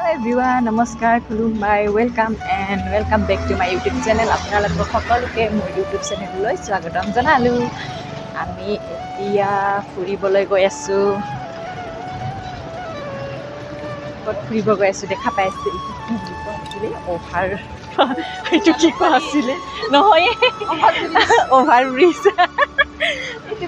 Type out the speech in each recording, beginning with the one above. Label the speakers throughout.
Speaker 1: everyone, namaskar, khulumbai, welcome back to my YouTube channel. আপোনালোকক সকলোকে মোৰ YouTube চেনেললৈ স্বাগতম জনালো। আমি এতিয়া ফুৰিবলৈ গৈ আছো। ক'ত ফুৰিব গৈ আছো দেখা পাইছে? অভাৰ এইটো কি কোৱা আছিলে? নহয় অভাৰ ব্ৰিজ। এইটো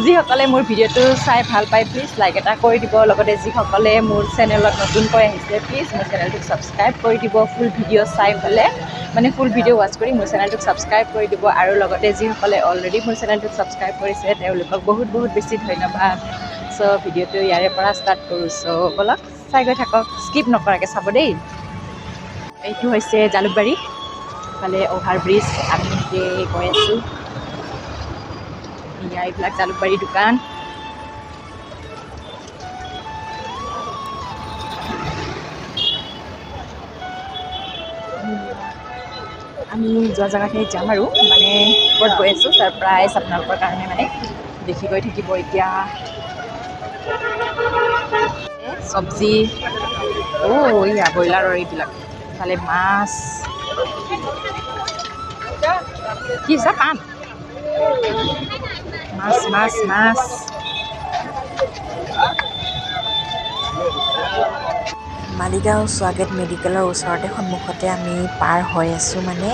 Speaker 1: যিসকলে মোৰ ভিডিঅ'টো চাই ভাল পায় প্লিজ লাইক এটা কৰি দিব। লগতে যিসকলে মোৰ চেনেলত নতুনকৈ আহিছে প্লিজ মোৰ চেনেলটোক ছাবস্ক্ৰাইব কৰি দিব। ফুল ভিডিঅ' চাই পেলাই মানে ফুল ভিডিঅ' ৱাচ কৰি মোৰ চেনেলটোক ছাবস্ক্ৰাইব কৰি দিব। আৰু লগতে যিসকলে অলৰেডি মোৰ চেনেলটোক ছাবস্ক্ৰাইব কৰিছে তেওঁলোকক বহুত বেছি ধন্যবাদ। চ' ভিডিঅ'টো ইয়াৰে পৰা ষ্টাৰ্ট কৰোঁ। চ' ব'লক চাই গৈ থাকক, স্কিপ নকৰাকৈ চাব দেই। এইটো হৈছে জালুকবাৰী, ইফালে অভাৰ ব্ৰিজ। আমি এতিয়া গৈ আছোঁ। এইবিলাক জালুকবাৰী দোকান। আমি যোৱা জেগাখিনিত যাম আৰু মানে ক'ত গৈ আছোঁ ছাৰপ্ৰাইজ আপোনালোকৰ কাৰণে মানে দেখি গৈ থাকিব। এতিয়া চব্জি এয়া ব্ৰইলাৰৰ এইবিলাক, ইফালে মাছ কি হৈছে পাণ মাছ
Speaker 2: মালিগাঁও স্বাগত মেডিকেলৰ ওচৰতে সন্মুখতে আমি পাৰ হৈ আছোঁ। মানে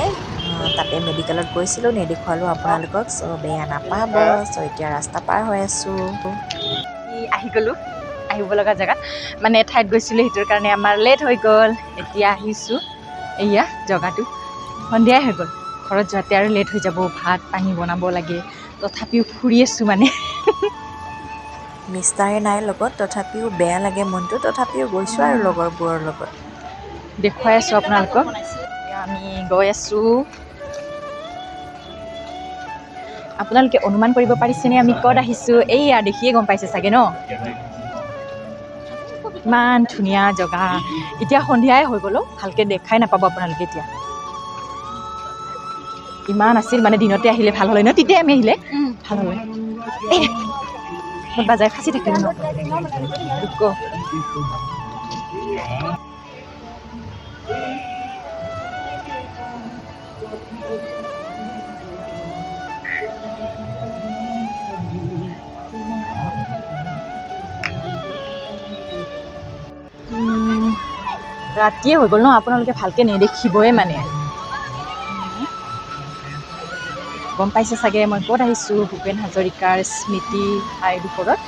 Speaker 2: তাতে মেডিকেলত গৈছিলোঁ, নেদেখুৱালোঁ আপোনালোকক। চ' বেয়া নাপাব। চ' এতিয়া ৰাস্তা পাৰ হৈ আছোঁ।
Speaker 1: আহি গ'লোঁ আহিব লগা জেগাত, মানে ঠাইত গৈছিলোঁ, সেইটোৰ কাৰণে আমাৰ লেট হৈ গ'ল। এতিয়া আহিছোঁ এয়া জেগাটো। সন্ধিয়াই হৈ গ'ল, ঘৰত যোৱাতে আৰু লেট হৈ যাব। ভাত পানী বনাব লাগে, তথাপিও ফুৰি আছোঁ মানে।
Speaker 2: মিষ্টাৰে নাই লগত, তথাপিও বেয়া লাগে মনটো। তথাপিও গৈছোঁ আৰু লগৰবোৰৰ লগত
Speaker 1: দেখুৱাই আছোঁ আপোনালোকক। আমি গৈ আছোঁ। আপোনালোকে অনুমান কৰিব পাৰিছেনে আমি ক'ত আহিছোঁ? এইয়া দেখিয়ে গম পাইছে চাগে ন? ইমান ধুনীয়া জেগা। এতিয়া সন্ধিয়াই হৈ গ'ল, ভালকৈ দেখাই নাপাব আপোনালোকে। এতিয়া ইমান আছিল মানে দিনতে আহিলে ভাল হ'লে ন, তেতিয়াই আমি আহিলে ভাল হ'লে। বাজাই ফাঁচি থাকিম ন। ৰাতিয়ে হৈ গ'ল ন, আপোনালোকে ভালকৈ নেদেখিবই মানে। গম পাইছে চাগে মই ক'ত আহিছোঁ? ভূপেন হাজৰিকাৰ স্মৃতি ঠাইডোখৰত।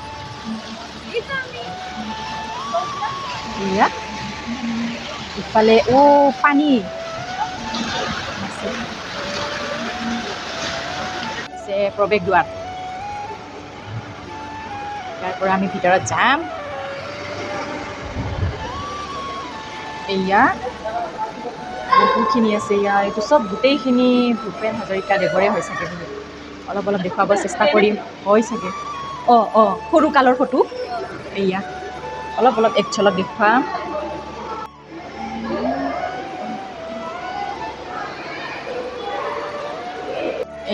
Speaker 1: এয়া ইফালে পানী প্ৰৱেশ দুৱাৰ। তাৰ পৰা আমি ভিতৰত যাম। এয়া বহুতখিনি আছে। এয়া এইটো চব গোটেইখিনি ভূপেন হাজৰিকা দেৱৰে হৈ চাগে। অলপ দেখুৱাব চেষ্টা কৰিম, হয় চাগে। সৰু কালৰ ফটো। এয়া অলপ এক ঝলক দেখুৱাম।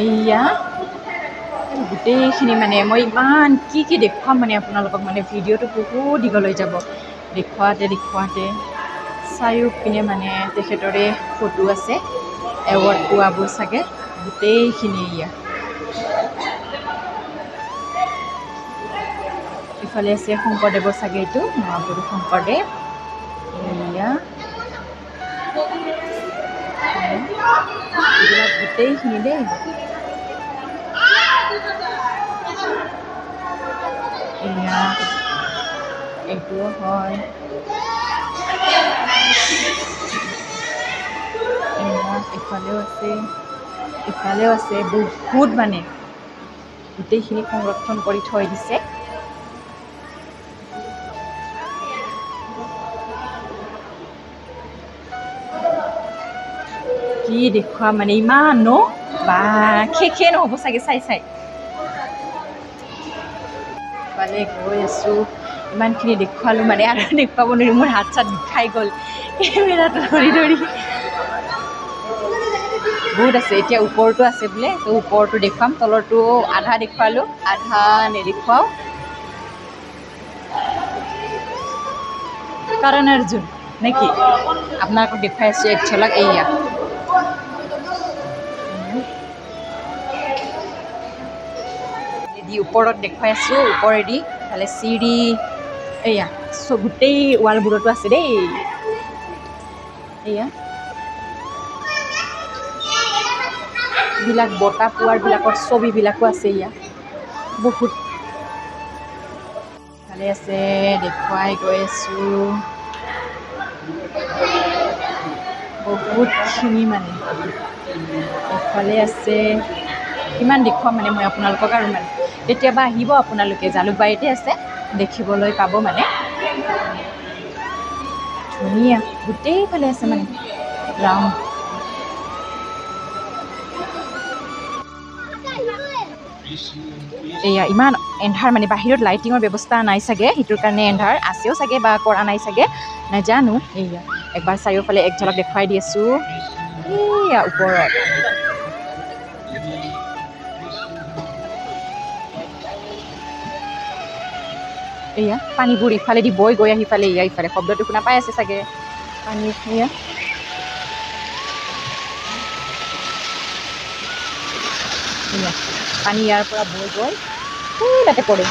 Speaker 1: এয়া গোটেইখিনি মানে মই ইমান কি দেখুৱাম মানে আপোনালোকক, মানে ভিডিঅ'টো বহুত দীঘলৈ যাব। দেখুৱাতে চাৰিওপিনে মানে তেখেতৰে ফটো আছে, এৱাৰ্ড পোৱাবোৰ চাগে গোটেইখিনি। এয়া ইফালে আছে শংকৰদেৱৰ চাগে, এইটো মহাপুৰুষ শংকৰদেৱ। এয়া এইবিলাক গোটেইখিনি দেই। এয়া এইটোও হয়। ইফালেও আছে বহুত মানে গোটেইখিনি সংৰক্ষণ কৰি থৈ দিছে। কি দেখুৱা মানে ইমান ন, বা শেষে নহ'ব চাগে চাই। ইফালে গৈ আছোঁ, ইমানখিনি দেখুৱালোঁ মানে আৰু দেখুৱাব নোৱাৰি। মোৰ হাত চাত বিষাই গ'ল কেমেৰাটো ধৰি। বহুত আছে। এতিয়া ওপৰতো আছে বোলে, তো ওপৰটো দেখুৱাম। তলৰটো আধা দেখুৱালোঁ, আধা নেদেখুৱাওঁ। Karan Arjun neki আপোনাক দেখাই আছো এক ঝলক এইয়া দি ওপৰত দেখাই আছো ওপৰেদি ফালে চিৰি এইয়া গোটেই ৱালবোৰতো আছে দেই এইয়া বিলাক বটা পোৱাৰ বিলাকৰ ছবিবিলাকো আছে ইয়া বহুত ভালে আছে দেখুৱাই গৈ আছো বহুতখিনি মানে এইফালে আছে কিমান দেখুৱাম মানে মই আপোনালোকক আৰু মানে কেতিয়াবা আহিব আপোনালোকে জালুকবাৰীতে আছে দেখিবলৈ পাব মানে ধুনীয়া গোটেইফালে আছে মানে ৰাউণ্ড এয়া ইমান এন্ধাৰ মানে বাহিৰত লাইটিঙৰ ব্যৱস্থা নাই চাগে সেইটোৰ কাৰণে এন্ধাৰ আছেও চাগে বা কৰা নাই চাগে নাজানো এয়া একবাৰ চাৰিওফালে এক ঝলক দেখুৱাই দি আছো এয়া ওপৰত এয়া পানীবোৰ ইফালেদি বৈ গৈ আহিফালে এয়া ইফালে শব্দটো শুনা পাই আছে চাগে পানী এয়া পানী ইয়াৰ পৰা বৈ গৈ তাতে পৰে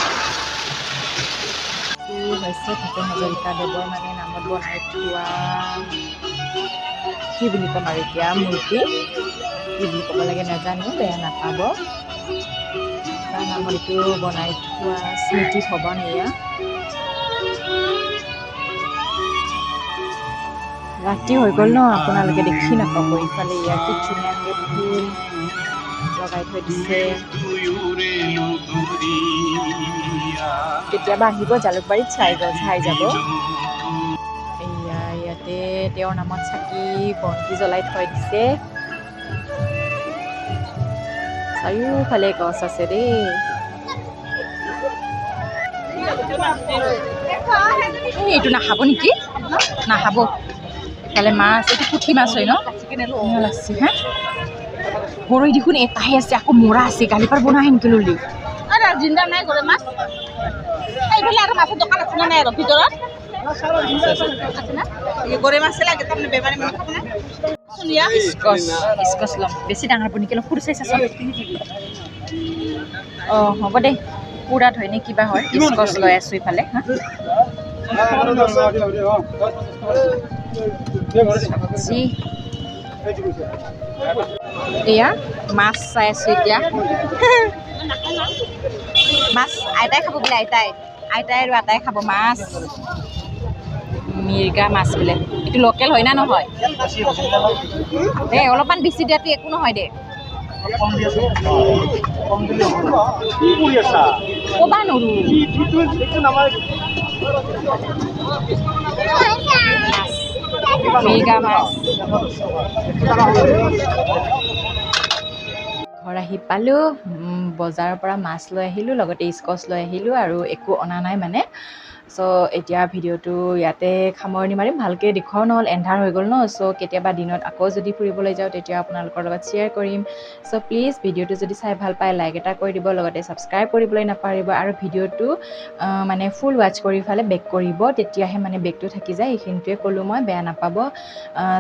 Speaker 1: হৈছে ভূপেন হাজৰিকা দেৱৰ মানে নামত বনাই থোৱা কি বুলি ক'ম আৰু এতিয়া মূৰ্তি কি বুলি ক'ব লাগে নাজানো বেয়া নাপাব তাৰ নামত এইটো বনাই থোৱা স্মৃতি ভৱন এয়া ৰাতি হৈ গ'ল ন আপোনালোকে দেখি নাপাব ইফালে ইয়াত কি ধুনীয়াকৈ ফুল লগাই থৈ দিছে কেতিয়াবা আহিব জালুকবাৰীত চাই যাব এয়া ইয়াতে তেওঁৰ নামত চাকি বন্তি জ্বলাই থৈ দিছে চাৰিওফালে গছ আছে দেই এইটো নাখাব নেকি নাখাব এফালে মাছ এইটো পুঠি মাছ হয় ন লাগছে হা গৰৈ দেখোন এটাহে আছে আকৌ মৰা আছে কালিৰ পৰা বনাই নেকি ললি
Speaker 3: জিন্দা নাই গৰৈ মাছ এইফালে আৰু মাছৰ দোকান আছে নাই আৰু ভিতৰত গৰৈ মাছ লাগে তাৰমানে বেমাৰী মানুহ খাব না
Speaker 1: স্কচ লম বেছি ডাঙৰ বনি কেলে সৰু চাইছ অঁ হ'ব দে পুৰাত হয় নে কিবা হয় স্কচ লৈ আছো ইফালে এয়া মাছ চাই আছো এতিয়া মাছ আইতাই খাব বোলে আইতাই আৰু আইতাই খাব মাছ মিৰ্গা মাছ বোলে এইটো লোকেল হয় না নহয় এই অলপমান বেছি দিয়াটো একো নহয় দে ক'বা নৰো মিৰ্গা মাছ ঘৰ আহি পালোঁ বজাৰৰ পৰা মাছ লৈ আহিলোঁ লগতে স্কচ লৈ আহিলোঁ আৰু একো অনা নাই মানে চ' এতিয়া ভিডিঅ'টো ইয়াতে সামৰণি মাৰিম ভালকৈ দেখুৱাও নহ'ল এন্ধাৰ হৈ গ'ল ন চ' কেতিয়াবা দিনত আকৌ যদি ফুৰিবলৈ যাওঁ তেতিয়া আপোনালোকৰ লগত শ্বেয়াৰ কৰিম চ' প্লিজ ভিডিঅ'টো যদি চাই ভাল পায় লাইক এটা কৰি দিব লগতে ছাবস্ক্ৰাইব কৰিবলৈ নাপাহৰিব আৰু ভিডিঅ'টো মানে ফুল ৱাচ কৰি ফালে বেক কৰিব তেতিয়াহে মানে বেকটো থাকি যায় এইখিনিটোৱে ক'লোঁ মই বেয়া নাপাব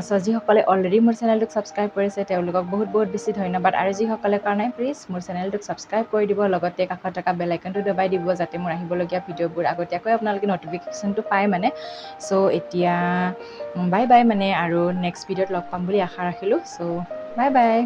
Speaker 1: চ' যিসকলে অলৰেডি মোৰ চেনেলটোক ছাবস্ক্ৰাইব কৰিছে তেওঁলোকক বহুত বহুত বেছি ধন্যবাদ আৰু যিসকলে কৰা নাই প্লিজ মোৰ চেনেলটোক ছাবস্ক্ৰাইব কৰি দিব লগতে কাষত থকা বেল আইকনটো দবাই দিব যাতে মোৰ আহিবলগীয়া ভিডিঅ'বোৰ আগতীয়াকৈ আপোনালোকে নটিফিকেশ্যনটো পায় মানে চ' এতিয়া বাই বাই মানে আৰু নেক্সট ভিডিঅ'ত লগ পাম বুলি আশা ৰাখিলোঁ চ' বাই বাই